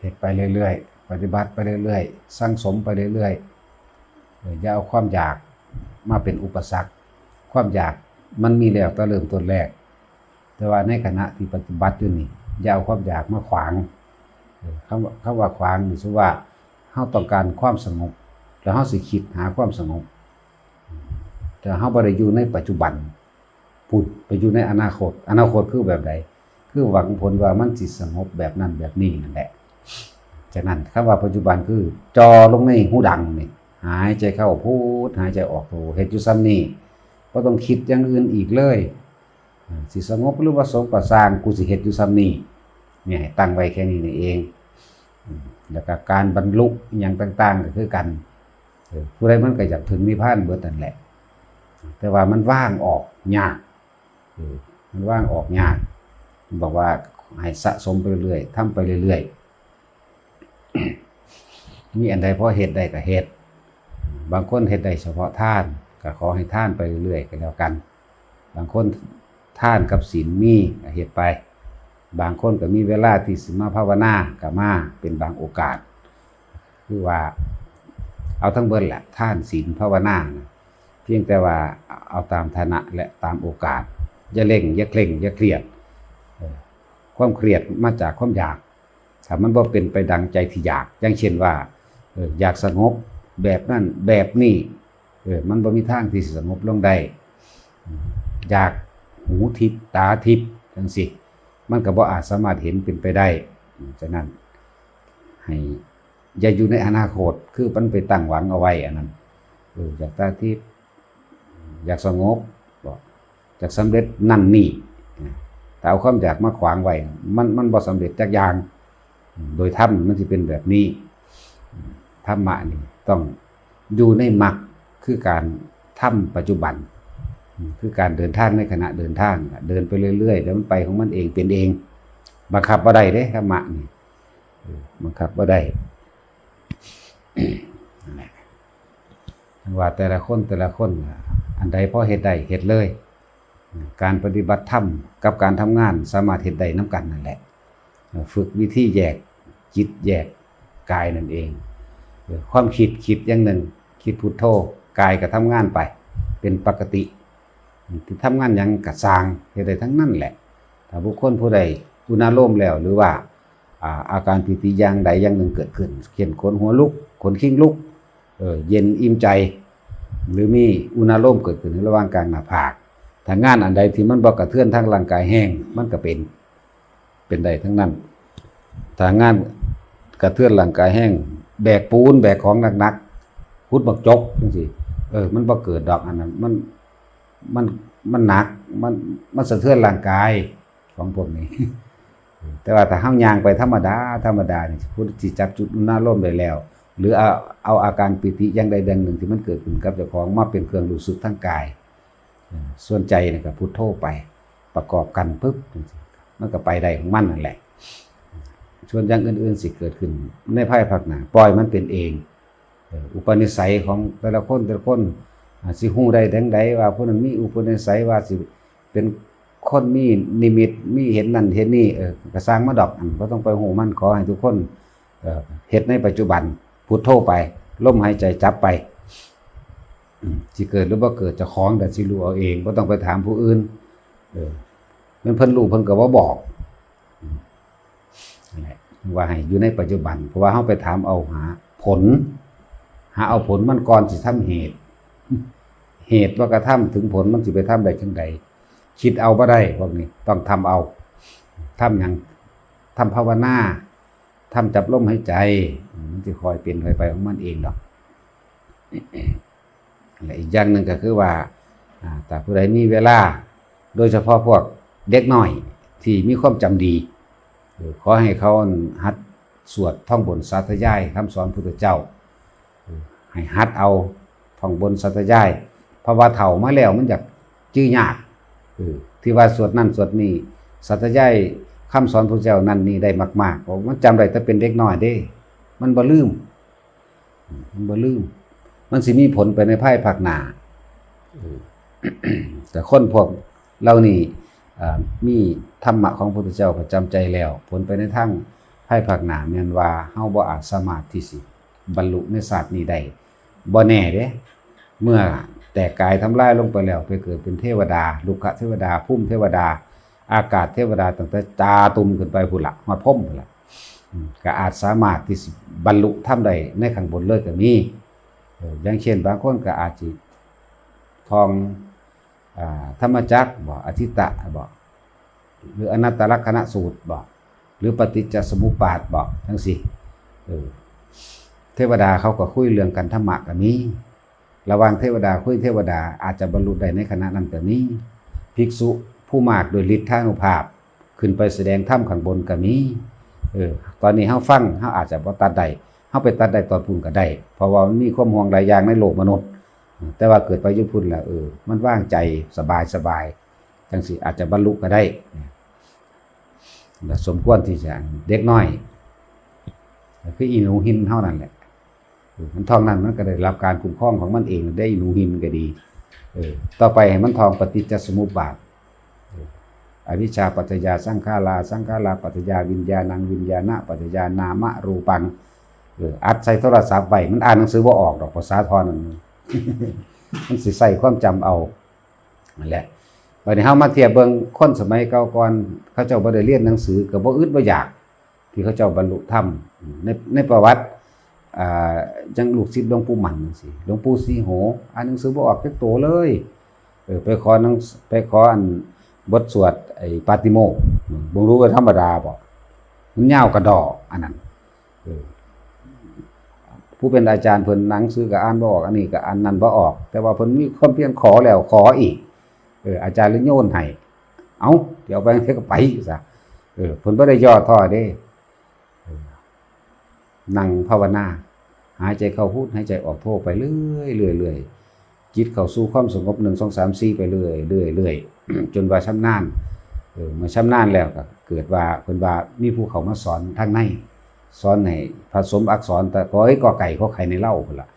เหตุไปเรื่อยๆปฏิบัติไปเรื่อยๆสร้างสมไปเรื่อยๆอย่าเอาความอยากมาเป็นอุปสรรคความอยากมันมีแล้วตั้งเริ่มต้นแรกแต่ว่าในขณะที่ปฏิบัติอยู่นี่อย่าเอาความอยากมาขวางคำว่าขวางนี่คือว่าเฮาต้องการความสงบแล้วเฮาสิคิดหาความสงบแต่เฮาบ่ได้อยู่ในปัจจุบันพูดไปอยู่ในอนาคตคือแบบใดคือหวังผลว่ามันสิสงบแบบนั้นแบบนี้นั่นแหละฉะนั้นคำว่าปัจจุบันคือจอลงในหูดังนี่หายใจเข้าพูดหายใจออกโธเฮ็ดอยู่ซ้ำนี่บ่ต้องคิดอย่างอื่นอีกเลยสิสงบหรือว่าสงบก็สร้างกูสิเฮ็ดอยู่ซ้ำนี่เนี่ยให้ตั้งไว้แค่นี้นี่เองแล้วก็การบรรลุอย่างต่างๆก็คือกันผู้ใดมันก็อยากถึงนิพพานเบิดนั่นแหละแต่ว่ามันว่างออกยากมันว่างออกยากบอกว่าให้สะสมไปเรื่อยๆทำไปเรื่อยๆมีอันใดพอเฮ็ดได้ก็เฮ็ดบางคนเฮ็ดได้เฉพาะทานก็ขอให้ทานไปเรื่อยๆก็แล้วกันบางคนทานกับศีลมีก็เฮ็ดไปบางคนก็มีเวลาที่สิมาภาวนาก็มาเป็นบางโอกาสคือว่าเอาทั้งเบิดแหละทานศีลภาวนาเพียงแต่ว่าเอาตามฐานะและตามโอกาสอย่าเร่งอย่าเคร่งอย่าเครียดความเครียดมาจากความอยากถ้ามันบ่เป็นไปดังใจที่อยากอย่างเช่นว่าอยากสงบแบบนั้นแบบนี้มันบ่มีทางที่สิสงบลงได้อยากหูทิพย์ตาทิพย์จังซี่มันก็บ่อาจสามารถเห็นเป็นไปได้ฉะนั้นให้อย่าอยู่ในอนาคตคือมันไปตั้งหวังเอาไว้อันนั้นอยากตาทิพย์อยากสงบอยากสำเร็จนั่นนี่แต่เอาความอยากมาขวางไว้มันบ่สำเร็จจักอย่างโดยธรรมมันสิเป็นแบบนี้ธรรมะนี่ต้องอยู่ในมรรคคือการทำปัจจุบันคือการเดินทางในขณะเดินทางเดินไปเรื่อยๆแล้วมันไปของมันเองเป็นเองบังคับบ่ได้เด้ธรรมะนี่บังคับบ่ได้ว่าแต่ละคนอันใดพอเฮ็ดได้เฮ็ดเลยการปฏิบัติธรรมกับการทำงานสามารถเฮ็ดได้น้ำกันนั่นแหละฝึกวิธีแยกจิตแยกกายนั่นเองความคิดอย่างหนึ่งคิดพุทโธกายก็ทำงานไปเป็นปกติที่ทำงานอย่างกระสร้างเฮ็ดได้ทั้งนั้นแหละถ้าบุคคลผู้ใดอุณาโลมแล้วหรือว่าอาการปิติอย่างใดอย่างหนึ่งเกิดขึ้นเช่นขนหัวลุกขนคิ้งลุกเย็นอิ่มใจหรือมีอุณาโลมเกิดขึ้นในระหว่างกลางหน้าผากถ้างานอันใดที่มันบ่กระเทือนทางร่างกายแห้งมันก็เป็นได้ทั้งนั้นถ้างานกระเทือนร่างกายแห้งแบกปูนแบกของหนักๆขุดบักจกจังซี่มันบ่เกิดดอกอันนั้นมันหนักมันสะเทือนร่างกายของพวกนี้แต่ว่าถ้าเฮาย่างไปธรรมดานี่พุทธสิจับจุดอุณาโลมได้แล้วหรือเอาอาการปิติอย่างใดอย่างหนึ่งที่มันเกิดขึ้นกับเจ้าของมาเป็นเครื่องรู้สึกทางกายส่วนใจนี่ก็พุทโธไปประกอบกันปึ๊บมันก็ไปได้ของมันนั่นแหละส่วนอย่างอื่นๆสิเกิดขึ้นในภายภาคหน้าปล่อยมันเป็นเองอุปนิสัยของแต่ละคนสิฮู้ได้ดังใดว่าผู้นั้นมีอุปนิสัยว่าสิเป็นคนมีนิมิตมีเห็นนั่นเห็นนี่ก็สร้างมาดอกบ่ต้องไปฮู้มันขอให้ทุกคนเฮ็ดในปัจจุบันพุทโธไปลมหายใจจับไปสิเกิดหรือบ่เกิดเจ้าของแต่สิรู้เอาเองบ่ต้องไปถามผู้อื่นมันเพิ่นรู้เพิ่นก็บ่บอกนั่นแหละว่าให้อยู่ในปัจจุบันเพราะว่าเฮาไปถามเอาหาผลมันก่อนสิทำเหตุว่ากระทำถึงผลมันสิไปทำได้จังใดคิดเอาบ่ได้พวกนี้ต้องทำเอาทำหยังทำภาวนาทำจับลมหายใจมันสิคอยเป็นคอยไปของมันเองดอกและอีกอย่างหนึ่งก็คือว่าแต่ผู้ใดมีเวลาโดยเฉพาะพวกเด็กน้อยที่มีความจำดีขอให้เขาหัดสวดท่องบนสาธยายคำสอนพุทธเจ้าให้หัดเอาท่องบนสาธยายเพราะว่าเฒ่ามาแล้วมันอยากจื้อยากที่ว่าสวดนั่นสวดนี่สาธยายคำสอนพุทธเจ้านั่นนี่ได้มากๆเพราะมันจำได้แต่เป็นเด็กน้อยเด้มันบ่ลืมมันสิมีผลไปในภายภาคหน้าแต่คนพวกเรานี่มีธรรมะของพระพุทธเจ้าประจำใจแล้วผลไปในทาง ภายภาคหน้าแม่นว่าเฮาบ่อาจสามารถที่สิบรรลุในศาสตร์นี้ได้บ่แน่เด้เมื่อแตกกายทำลายลงไปแล้วไปเกิดเป็นเทวดาลุกขเทวดาภูมิเทวดาอากาศเทวดาตั้งแต่จาตุมขึ้นไปพุ่นละฮอดพรหมพุ่นละก็อาจสามารถที่สิบรรลุธรรมได้ในข้างบนเลยก็มีอย่างเช่นบางคนก็อาจสิท่องธรรมจักรบ่อธิตะบ่หรืออนัตตลักษณสูตรบ่หรือปฏิจจสมุปบาทบ่จังซี่เทวดาเขาก็คุยเรื่องกันธรรมะก็มีระหว่างเทวดาคุยเทวดาอาจจะบรรลุได้ในขณะนั้นก็มีภิกษุผู้มากโดยฤทธานุภาพขึ้นไปแสดงธรรมข้างบนก็มีตอนนี้เฮาฟังเฮาอาจจะบ่ตัดได้เฮาไปตัดได้ตอนพุ่นก็ได้เพราะว่ามันมีความห่วงหลายอย่างในโลกมนุษย์แต่ว่าเกิดไปอยู่พุ่นแล้วมันว่างใจสบายจังสิอาจจะบรรลุก็ได้สมควรที่จะเด็กน้อยคืออีหนูหินเท่านั้นแหละมันทองนั้นมันก็ได้รับการคุ้มครองของมันเองได้อีหนูหินก็ดีต่อไปให้มันทองปฏิจจสมุปบาทอวิชชาปัจจยาสังขาราสังขาราปัจจยาวิญญาณังวิญญาณะปัจจยานามะรูปังอัดใส่โทรศัพท์ไว้มันอ่านหนังสือบ่ออกดอกภาษาทอนนั่น มันสิใส่ความจำเอานั่นแหละวันนี้เฮามาเทียบเบิ่งคนสมัยเก่าก่อนเขาเจ้าบ่ได้เรียนหนังสือก็บ่อึดบ่อยากที่เขาเจ้าบรรลุธรรมในประวัติจังลูกศิษย์หลวงปู่หมันจังซี่หลวงปู่ศรีโหอ่านหนังสือบ่ออกจักโตเลยไปขออันบทสวดไอ้ปาติโมกข์บ่รู้ว่าธรรมดาบ่มันยาวกระดอกอันนั้นผู้เป็นอาจารย์เพิ่นหนังสือก็อ่านบ่ออกอันนี้ก็อ่านนั้นบ่ออกแต่ว่าเพิ่นมีความเพียรขอแล้วขออีกอาจารย์เลยโยนให้เอาเดี๋ยวไปเฮ็ดก็ไปซะเพิ่นบ่ได้ย่อท้อเด้นั่งภาวนาหายใจเข้าพุทหายใจออกโทไปเรื่อยจิตเข้าสู่ความสงบ1 2 3 4ไปเรื่อยจนว่าชำนาญเมื่อชำนาญแล้วก็เกิดว่าเพิ่นว่ามีผู้เข้ามาสอนทางในสอนให้ผสมอักษรแต่กอไก่ขอไข่ในเล่าพุ่นล่ะ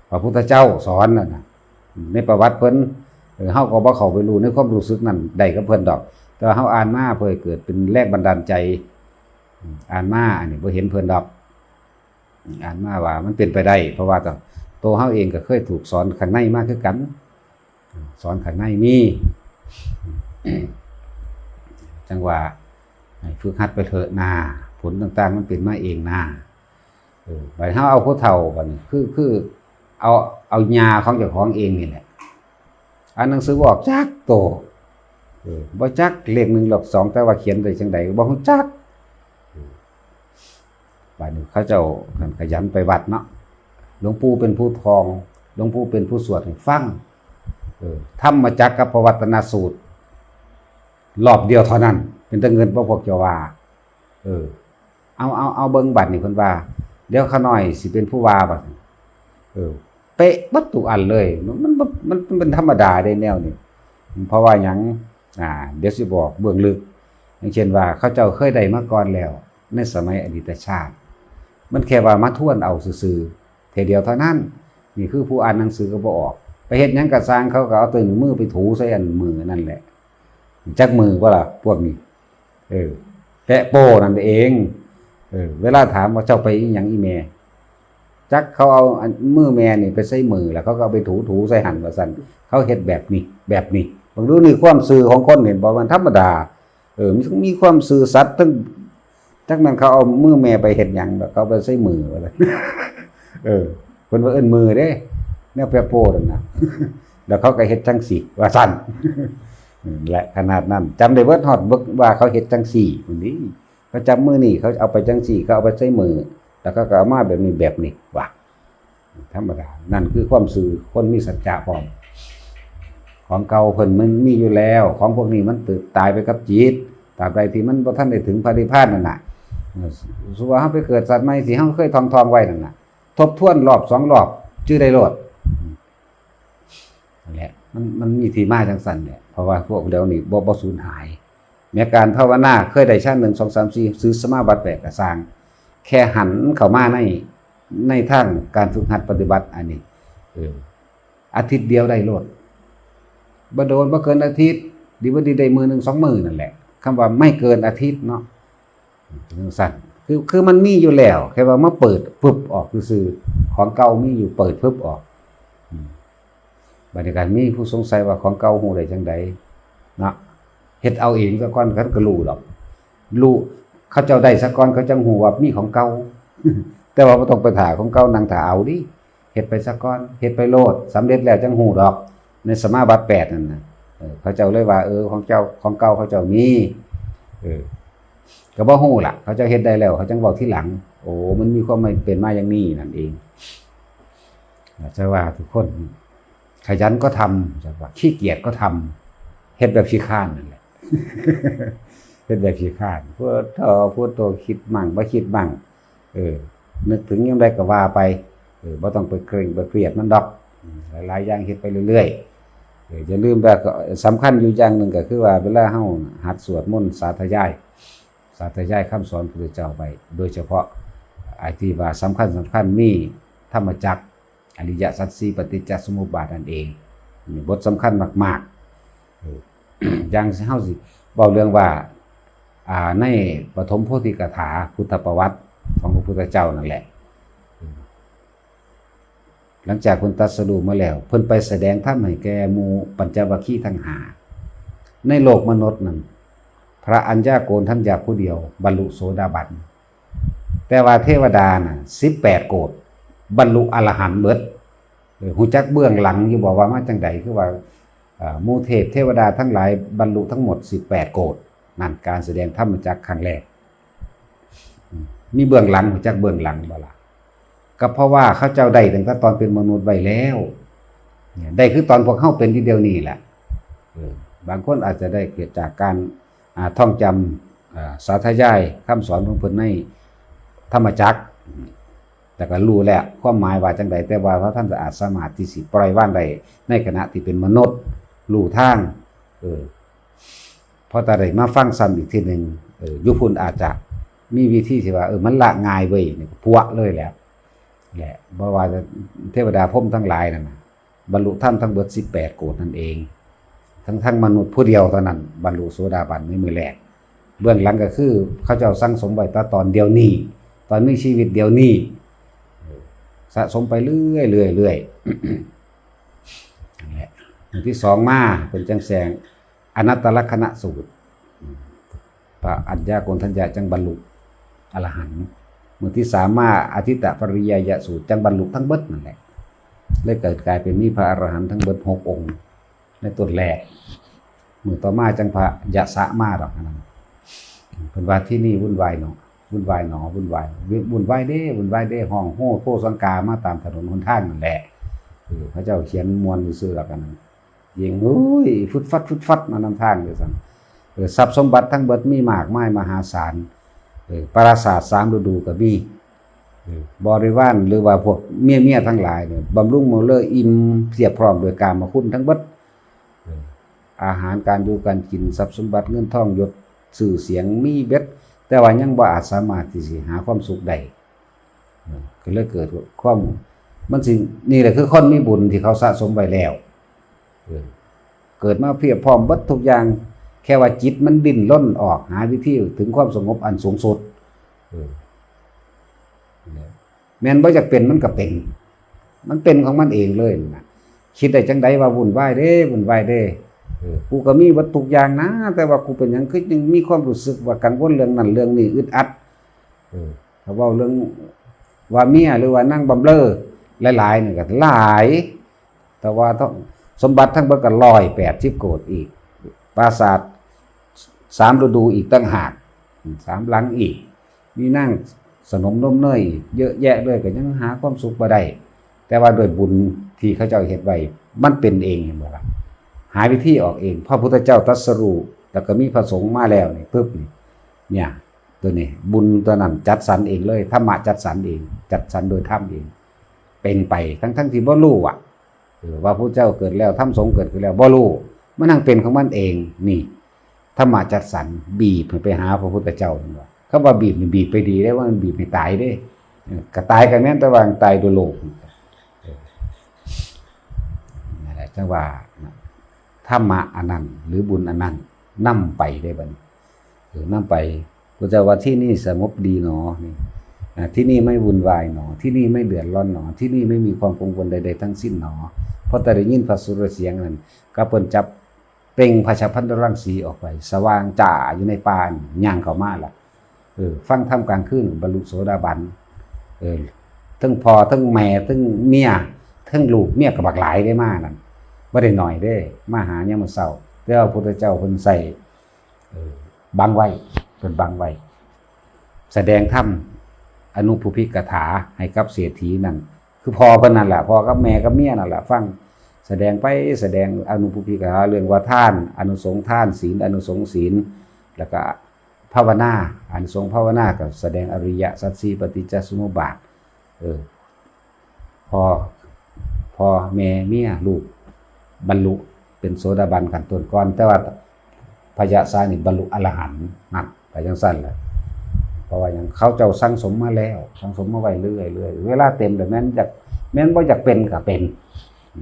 พระพุทธเจ้าสอนน่ะในประวัติเพิ่นเฮาก็บ่เข้าไปรู้ในความรู้สึกนั้นได้กับเพิ่นดอกแต่เฮาอ่านมาเพื่อเกิดเป็นแรงบันดาลใจอ่านมาอันนี้บ่เห็นเพิ่นดอกอ่านมาว่ามันเป็นไปได้เพราะว่าตัวเฮาเองก็เคยถูกสอนข้างในมาคือกันสอนข้างในมีจังว่าให้ฝึกหัดไปเถอะนาผลต่างๆมันเป็นมาเองนาบัดเฮาเอาผู้เฒ่าบัดนี้คือเอาญาของเจ้าของเองนี่แหละอ่านหนังสือบอกจักโตบ่จักเลข1เลข2แต่ว่าเขียนได้จังไดก็บ่ฮู้จักบัดนี้เขาเจ้าขยันไปวัดเนาะหลวงปู่เป็นผู้ทองหลวงปู่เป็นผู้สวดให้ฟังธรรมจักรกับปวัตตนสูตรรอบเดียวเท่านั้นเป็นตะเงินบ่พวกเจ้าว่าเอาเบิ่งบัดนี่เพิ่นว่าเดี๋ยวข้าน้อยสิเป็นผู้ว่าบัดเป๊ะบัดทุกอันเลยมันเป็นธรรมดาได้แนวนี้เพราะว่าหยังเดี๋ยวสิบอกเบื้องลึกอย่างเช่นว่าเขาเจ้าเคยได้มาก่อนแล้วในสมัยอดีตชาติมันแค่ว่ามาทวนเอาซื่อๆเทเดียวเท่านั้นนี่คือผู้อ่านหนังสือก็บ่ออกไปเฮ็ดหยังก็สร้างเขาก็เอาตัวมือไปถูใส่อันมือนั่นแหละจักมือบ่ล่ะพวกนี้แปะโป้นั่นเองเวลาถามว่าเจ้าไปอีหยังอีแม่จักเขาเอามือแม่นี่ไปใส่มือแล้วเขาก็เอาไปถูใส่หั่นว่าซั่นเขาเฮ็ดแบบนี้บางดูนี่ความซื่อของคนเห็นบ่มันธรรมดามันมีความซื่อสัตย์ทั้งจักนั้นเขาเอามือแม่ไปเฮ็ดหยังแล้วเขาไปใส่มือว่าซั่นเพิ่นว่าเอิ้นมือเด้แนวแปะโป้นั่นน่ะแล้วเขาก็เฮ็ดจังซี่ว่าซั่นและขนาดนั้นจำได้เบิดฮอดบึกว่าเขาเฮ็ดจังซี่พุ่นนี้เขาจับมือนี่เขาเอาไปจังซี่เขาเอาไปใส่มือแล้วก็เอามาแบบนี้ว่าธรรมดานั่นคือความซื่อคนมีสัจจะพร้อมของเก่าเพิ่นมันมีอยู่แล้วของพวกนี้มันตายไปกับจิตตราบใดที่มันบ่ทันได้ถึงพระนิพพานนั่นน่ะสุว่าเฮาไปเกิดสัตว์ใหม่สิเฮาเคยท่องไว้นั่นน่ะทบทวนรอบ2รอบชื่อได้โลดนั่นแหละมันมีที่มาจังซั่นแหละเพราะว่าพวกเดี๋ยวนี้บ่สูญหายแม้การภาวนาเคยได้ชั้น1 2 3 4ซื้อสมาบัติ8ก็สร้างแค่หันเข้ามาในทางการฝึกหัดปฏิบัติอันนี้อาทิตย์เดียวได้โลดบ่โดนบ่เกินอาทิตย์ดีบ่ดีได้มื้อนึง2มื้อนั่นแหละคำว่าไม่เกินอาทิตย์เนาะจังซั่น คือมันมีอยู่แล้วแค่ว่ามาเปิดฟึบออกซื่อๆของเก่ามีอยู่เปิดฟึบออกบรรยากาศมีผู้สงสัยว่าของเก่าฮู้ได้จังไดเนาะเฮ็ดเอาเองซะก่อนเขาก็รู้ดอกรู้เขาเจ้าได้ซะก่อนเขาจังฮู้ว่ามีของเก่า แต่ว่าบ่ต้องไปถ่าของเก่านั่งถ่าเอาดิเฮ็ดไปซะก่อนเฮ็ดไปโลดสำเร็จแล้วจังฮู้ดอกในสมาบัติ8นั่นน่ะเขาเจ้าเลยว่าของเจ้าของเก่าเขาเจ้ามีก็บ่ฮู้ล่ะเขาเจ้าเฮ็ดได้แล้วเขาจังเว้าทีหลังโอ้มันมีความไม่เป็นมาอย่างนี้นั่นเองจะว่าทุกคนขยันก็ทำจะว่าขี้เกียจก็ทำเฮ็ดแบบขี้ข้านนั่นแหละ เฮ็ดแบบขี้ข้านพูดโตคิดมั่งบ่คิดมั่งนึกถึงยังไดก็ว่าไปบ่ต้องไปเคร่งไปเครียดมันดอกหลายๆอย่างเฮ็ดไปเรื่อยๆอย่าลืมว่าสำคัญอยู่อย่างหนึ่งก็คือว่าเวลาเฮาหัดสวดมนต์สาธยายคำสอนพระพุทธเจ้าไปโดยเฉพาะไอ้ที่ว่าสำคัญมีธรรมจักรอริยสัจสี่ปฏิจจสมุปบาทนั่นเองบทสำคัญมากๆอย่างเฮาสิเว้าเรื่องว่าในปฐมโพธิกถาพุทธประวัติของพระพุทธเจ้านั่นแหละหลังจากเพิ่นตรัสรู้มาแล้วเพิ่นไปแสดงธรรมให้แก่หมู่ปัญจวัคคีย์ทั้ง5ในโลกมนุษย์นั้นพระอัญญาโกณทัญญาผู้เดียวบรรลุโสดาบันแต่ว่าเทวดาน่ะ18โกฏบรรลุอรหันต์เบิดฮู้จักเบื้องหลังอยู่บอกว่ามาจังไดคือว่าหมู่เทพเทวดาทั้งหลายบรรลุทั้งหมด18โกฏนั่นการแสดงธรรมจักรครั้งแรกมีเบื้องหลังฮู้จักเบื้องหลังบ่ล่ะก็เพราะว่าเขาเจ้าได้ตั้งแต่ตอนเป็นมนุษย์ไว้แล้วได้คือตอนพวกเฮาเป็นทีเดียวนี้แหละบางคนอาจจะได้เกิดจากการท่องจำสาธยายคำสอนของเพิ่นในธรรมจักรแต่ก็รู้แล้วความหมายว่าจังใดแต่ว่าพระท่านอาจสามารถที่สิปล่อยวางได้ในขณะที่เป็นมนุษย์รู้ทางพอแต่ได้มาฟังซ้ำอีกทีนึงยุพุ่นอาจจะมีวิธีที่ว่ามันละง่ายเว้ยนี่พวกเลยแหละบ่ว่าเทวดาพรหมทั้งหลายนั่นน่ะบรรลุธรรมทั้งเบิด18โกฏนั่นเองทั้งมนุษย์ผู้เดียวเท่านั้นบรรลุโสดาบันในมือแรกเบื้องหลังก็คือเขาเจ้าสั่งสมไว้ตอนเดียวนี้ตอนมีชีวิตเดียวนี้สะสมไปเรื่อยนั่นแหละอย่างที่2มาเป็นจังแสงอนัตตลักษณะสูตรพระอัญญาโกณทัญญาจังบรรลุอรหันต์มือที่3มาอทิตตปริยายสูตรจังบรรลุทั้งเบิดนั่นแหละเลยเกิดกลายเป็นมีพระอรหันต์ทั้งเบิด6องค์ในต้นแรกมือต่อมาจังพระยะสะมาดอกนั้นเป็นว่าที่นี่วุ่นวายเนาะวุ่นวายเด้ห้องโห่โพสังกามาตามถนนหนทางนั่นแหละพระเจ้าเขียนมวลซื่อๆแล้วกันยิงฟุดฟัดมานำทางเลยสั่งทรัพย์สมบัติทั้งเบิดมีมากมายมหาศาลปราสาท3ฤดูก็มีบริวารหรือว่าพวกเมียทั้งหลายเนี่ยบำรุงเมอเลอร์อิ่มเสียบพร้อมโดยกามคุณทั้งเบิดอาหารการอยู่การกินทรัพย์สมบัติเงินทองยศชื่อเสียงมีเบ็ดแต่ว่ายังบ่อาจสามารถที่สิหาความสุขได้ก็เลยเกิดความมันสินี่แหละคือคนมีบุญที่เขาสะสมไว้แล้วเกิดมาเพียบพร้อมเบิดทุกอย่างแค่ว่าจิตมันดิ้นรนออกหาวิธีถึงความสงบอันสูงสุดแม้นบ่อยากเป็นมันก็เป็นมันเป็นของมันเองเลยนะคิดได้จังไดว่าวุ่นวายเด้กูก็มีวัตถุอย่างนะแต่ว่ากูเป็นหยังคือยังมีความรู้สึกว่ากังวลเรื่องนั้นเรื่องนี้อึดอัดถ้าเว้าเรื่องว่าเมียหรือว่านั่งบำเรอหลายๆนี่ก็หลายแต่ว่าต้องสมบัติทั้งเบิดก็180โกฏอีกปราสาท3ฤดูอีกตั้งหาก3หลังอีกมีนั่งสนมนมเนยเยอะแยะเลยก็ยังหาความสุขบ่ได้แต่ว่าด้วยบุญที่เขาเจ้าเฮ็ดไว้มันเป็นเองเห็นบ่ล่ะหาวิธีออกเองพระพุทธเจ้าตรัสรู้แล้วก็มีพระสงฆ์มาแล้วนี่ปึ๊บนี่เนี่ยตัวนี้บุญตัวนั้นจัดสรรเองเลยธรรมะจัดสรรเองจัดสรรโดยธรรมเองเป็นไปทั้งที่บ่รู้ว่าพระพุทธเจ้าเกิดแล้วธรรมสงฆ์เกิดขึ้นแล้วบ่รู้มันนั่งเป็นของมันเองนี่ธรรมะจัดสรรบีบไปหาพระพุทธเจ้าเห็นบ่คำว่าบีบนี่บีบไปดีได้ว่ามันบีบให้ตายเด้ก็ตายกันแม่นแต่ว่าตายโดยโลกนั่นแหละจังว่าธรรมะอันนั้นหรือบุญอันนั้นนำไปได้บัดนี้นำไป พุทธเจ้าว่าที่นี่สงบดีหนอนี่ที่นี่ไม่วุ่นวายหนอที่นี่ไม่เดือดร้อนหนอที่นี่ไม่มีความกังวลใดๆทั้งสิ้นหนอเพราะแต่ได้ยินพระสุรเสียงนั้นก็เพิ่นจับเปล่งพระชพันธรังสีออกไปสว่างจ้าอยู่ในป่าย่างเข้ามาล่ะฟังธรรมกลางคืนบรรลุโสดาบันทั้งพ่อทั้งแม่ทั้งเมียทั้งลูกเมียก็บักหลายได้มานั่นบ่ได้น้อยเด้มาหายามมื้อเช้าแต่ว่าพระพุทธเจ้าเพิ่นใส่บังไว้เพิ่นบังไว้แสดงธรรมอนุภูพิกถาให้กับเศรษฐีนั่นคือพ่อเพิ่นนั่นแหละพ่อกับแม่กับเมียนั่นแหละฟังแสดงไปแสดงอนุภูพิกถาเรื่องว่าทานอนุสงฆ์ทานศีลอนุสงฆ์ศีลแล้วก็ภาวนาอานิสงส์ภาวนาก็แสดงอริยสัจสี่ปฏิจจสมุปบาทพอแม่เมียลูกบรรลุเป็นโสดาบันขั้นต้นก่อนแต่ว่าพญาสานี่บรรลุอรหันต์นั่นไปจังซั่นแหละเพราะว่าอย่างเขาเจ้าสั่งสมมาแล้วสั่งสมมาไว้เรื่อยๆเวลาเต็มแล้วแม่นบ่อยากเป็นก็เป็น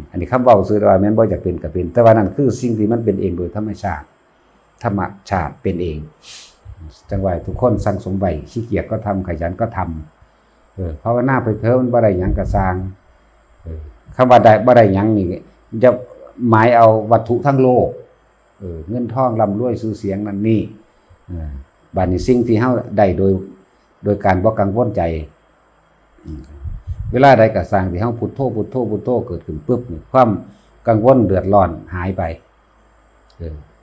อันนี้คำเว้าซื่อว่าแม่นบ่อยากเป็นก็เป็นแต่ว่านั่นคือสิ่งที่มันเป็นเองโดยธรรมชาติเป็นเองจังหวะทุกคนสั่งสมไว้ขี้เกียจก็ทำขยันก็ทำภาวนาไปเถอะมันบ่ได้หยังก็สร้างคำว่าได้บ่ได้หยังนี่จะหมายเอาวัตถุทั้งโลกเงินทองร่ำรวยชื่อเสียงนั่นนี่บัดนี้สิ่งที่เฮาได้โดยการบ่กังวลใจเวลาใดก็สร้างที่เฮาพุทโธพุทโธพุทโธเกิดขึ้นปุ๊บนี่ความกังวลเดือดร้อนหายไป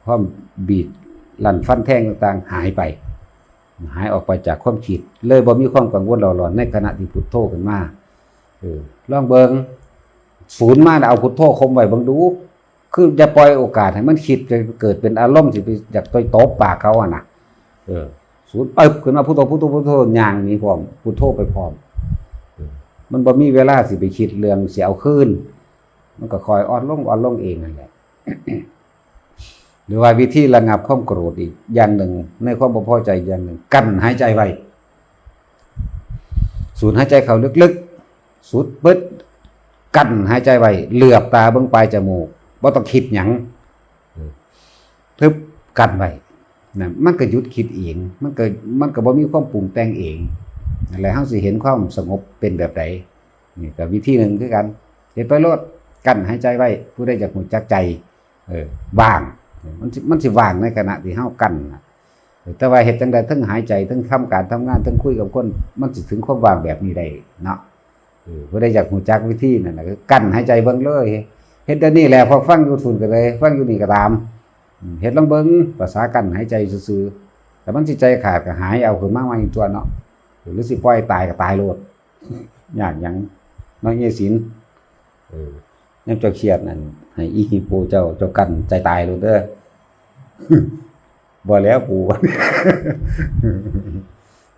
ความบีดลั่นฟันแทงต่างๆหายไปหายออกไปจากความคิดเลยบ่มีความกังวลร้อนในขณะที่พุทโธขึ้นมาลองเบิ่งศูนย์มาเอาพุทโธคมไว้เบิ่งดูคืออย่าปล่อยโอกาสให้มันคิดจะเกิดเป็นอารมณ์สิไปอยากต่อยตบปากเขาน่ะศูนย์ปึ๊บขึ้นมาพุทโธพุทโธพุทโธย่างนี้พร้อมพุทโธไปพร้อมมันบ่มีเวลาสิไปคิดเรื่องสิเอาคืนมันก็คอยอ่อนลงเองนั่นแหละ หรือว่าวิธีระงับความโกรธอีกอย่างหนึ่งในความบ่พอใจอย่างหนึ่งกั้นหายใจไว้สูดหายใจเข้าลึกๆสูดปึ๊ดกั้นหายใจไว้เหลือบตาเบิ่งปลายจมูกบ่ต้องคิดหยังทึบกั้นไว้นั่นมันก็หยุดคิดเองมันก็บ่มีความปรุงแต่งเองนั่นแหละเฮาสิเห็นความสงบเป็นแบบใดนี่ก็วิธีหนึ่งคือกันเฮ็ดไปโลดกั้นหายใจไว้ผู้ใดอยากรู้จักใจว่างมันสิว่างในขณะที่เฮากั้นแต่ว่าเฮ็ดจังได๋ทั้งหายใจทั้งทำการทำงานทั้งคุยกับคนมันสิถึงความว่างแบบนี้ได้เนาะผู้ใดอยากรู้จักวิธีนั่นน่ะคือกั้นหายใจเบิ่งเลยเฮ็ดเดี๋ยวนี้แหละพอฟังอยู่ทุนก็เลยฟังอยู่นี่ก็ตามเฮ็ดลองเบิ่งภาษากั้นหายใจซื่อๆแต่มันสิใจขาดก็หายเอาขึ้นมาใหม่ตัวเนาะหรือสิปล่อยตายก็ตายโลดยากหยังน้อยเยศีลยังเจ้าเครียดนั่นให้อีหิโปเจ้ากั้นใจตายโลดเด้อบ่แล้วกู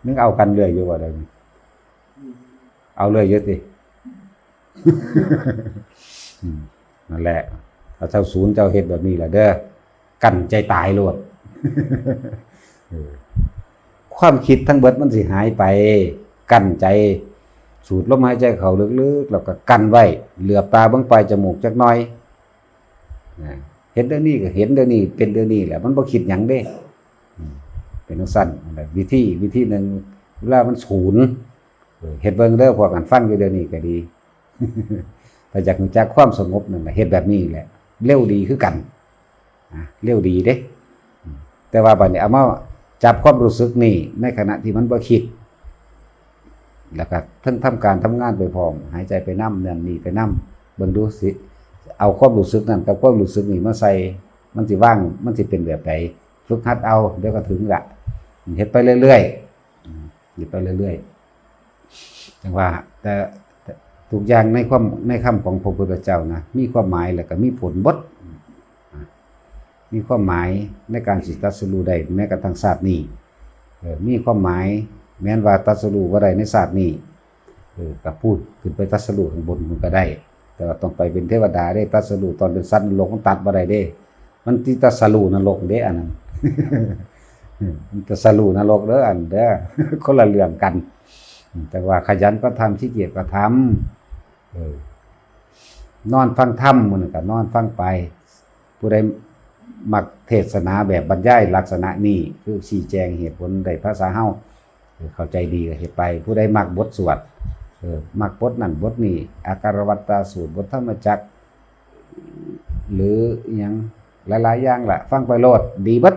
นึกเอากันเรื่อยอยู่ว่าได้เอาเรื่อยเยอะสินั่นแหละเอาเจ้าศูนย์เจ้าเฮ็ดแบบนี้แหละเด้อกั้นใจตายโลดความคิดทั้งเบิดมันสิหายไปกั้นใจสูดลมหายใจเข้าลึกๆแล้วก็กั้นไว้เหลือบตาเบิ่งปลายจมูกจักหน่อยเห็นเดี๋ยวนี้ก็เห็นเดี๋ยวนี้เป็นเดี๋ยวนี้แหละมันบ่คิดหยังเด้เป็นจังซั่นวิธีนึงเวลามันศูนย์เฮ็ดเบิ่งเด้อพวกกันฟังอยู่เดี๋ยวนี้ก็ดีถ้าอยากรู้จักความสงบนั่นน่ะเฮ็ดแบบนี้แหละเร็วดีคือกันเร็วดีเด้แต่ว่าบัดนี้เอามาจับความรู้สึกนี่ในขณะที่มันบ่คิดแล้วก็ทั้งทำการทำงานไปพร้อมหายใจไปนำนั่นนี่ไปนำเบิ่งดูสิเอาความรู้สึกนั้นกับความรู้สึกนี่มาใส่มันสิว่างมันสิเป็นแบบใดฝึกหัดเอาเดี๋ยวก็ถึงละเฮ็ดไปเรื่อยๆเฮ็ดไปเรื่อยๆจังว่าแต่ทุกอย่างในคำของพระพุทธเจ้านะมีความหมายแล้วก็มีผลบดมีความหมายในการสิตรัสรู้ได้แม้กระทั่งศาสตร์นี้มีความหมายแม้นว่าตรัสรู้บ่ได้ในศาสตร์นี้ก็พูดขึ้นไปตรัสรู้ข้างบนมันก็ได้แต่ว่าต้องไปเป็นเทวดาได้ตรัสรู้ตอนเป็นสัตว์นรกมันตัดบ่ได้เด้มันที่ตรัสรู้นรกเด้อันนั้นมันตรัสรู้นรกเด้ออันเด้อคนละเรื่องกันแต่ว่าขยันก็ทำขี้เกียจก็ทำนอนฟังธรรมมันก็นอนฟังไปผู้ใด มักเทศนาแบบบรรยายลักษณะนี้คือชี้แจงเหตุผลได้ภาษาเฮาเข้าใจดีก็เฮ็ดไปผู้ใดมักบทสวดมักบทนั่นบทนี้อาการวัตตาสูตรบทธรรมจักรหรืออิหยังหลายๆอย่างล่ะฟังไปโลดดีเบิด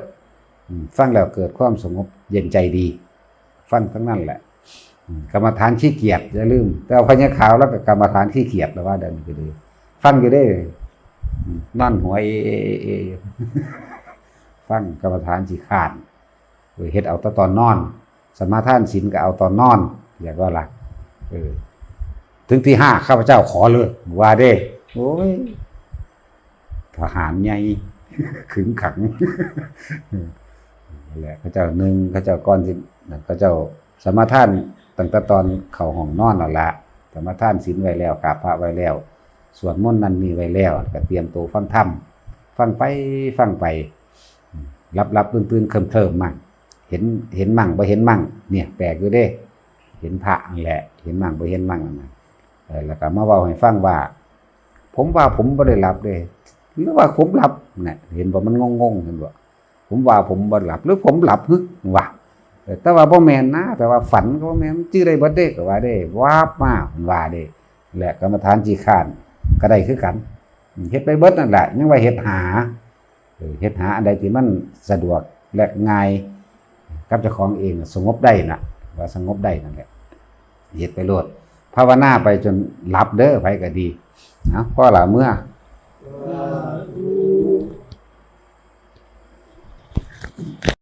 ฟังแล้วเกิดความสงบเย็นใจดีฟังทั้งนั้นแหละกรรมฐานขี้เกียจอย่าลืมแต่เอาพญาขาวแล้วก็กรรมฐานขี้เกียจแล้วว่าเดินไปดูฟังอยู่ได้นั่นหัวฟังกรรมฐานขี้ขานเฮ็ดเอาตอนนอนสมาทานศีลก็เอาตอนนอนอยากว่าล่ะถึงที่5ข้าพเจ้าขอเลยว่าเด้โอ้ยทหารใหญ่ขึงขังแหละเขาเจ้าหนึ่งเขาเจ้าก่อนสิเขาเจ้าสมาทานตั้งแต่ตอนเข้าห้องนอนแล้วละสมาทานศีลไว้แล้วกราบพระไว้แล้วสวดมนต์นั้นมีไว้แล้วก็เตรียมตัวฟังธรรมฟังไปรับตื่นๆเคลิ้มๆมั่งเห็นมั่งบ่เห็นมั่งเนี่ยแปลกอยู่เด้เห็นพระนั่นแหละเห็นมั่งบ่เห็นมั่งนั่นแล้วก็มาเว้าให้ฟังว่าผมว่าผมบ่ได้หลับเด้หรือว่าผมหลับเนี่ยเห็นบ่มันงงๆเห็นบ่ผมว่าผมบ่หลับหรือผมหลับฮึว่าแต่ว่าบ่แม่นนะแต่ว่าฝันก็บ่แม่นชื่อได้บ่เด้ก็ว่าได้วาบมาว่าเด้และกรรมฐานจีข้านก็ได้คือกันเฮ็ดไปเบิดนั่นแหละยังว่าเฮ็ดหาอันใดที่มันสะดวกและง่ายกับเจ้าของเองสงบได้น่ะว่าสงบได้นั่นแหละเฮ็ดไปโลดภาวนาไปจนหลับเด้อไผก็ดีนะพอล่ะเมื่อ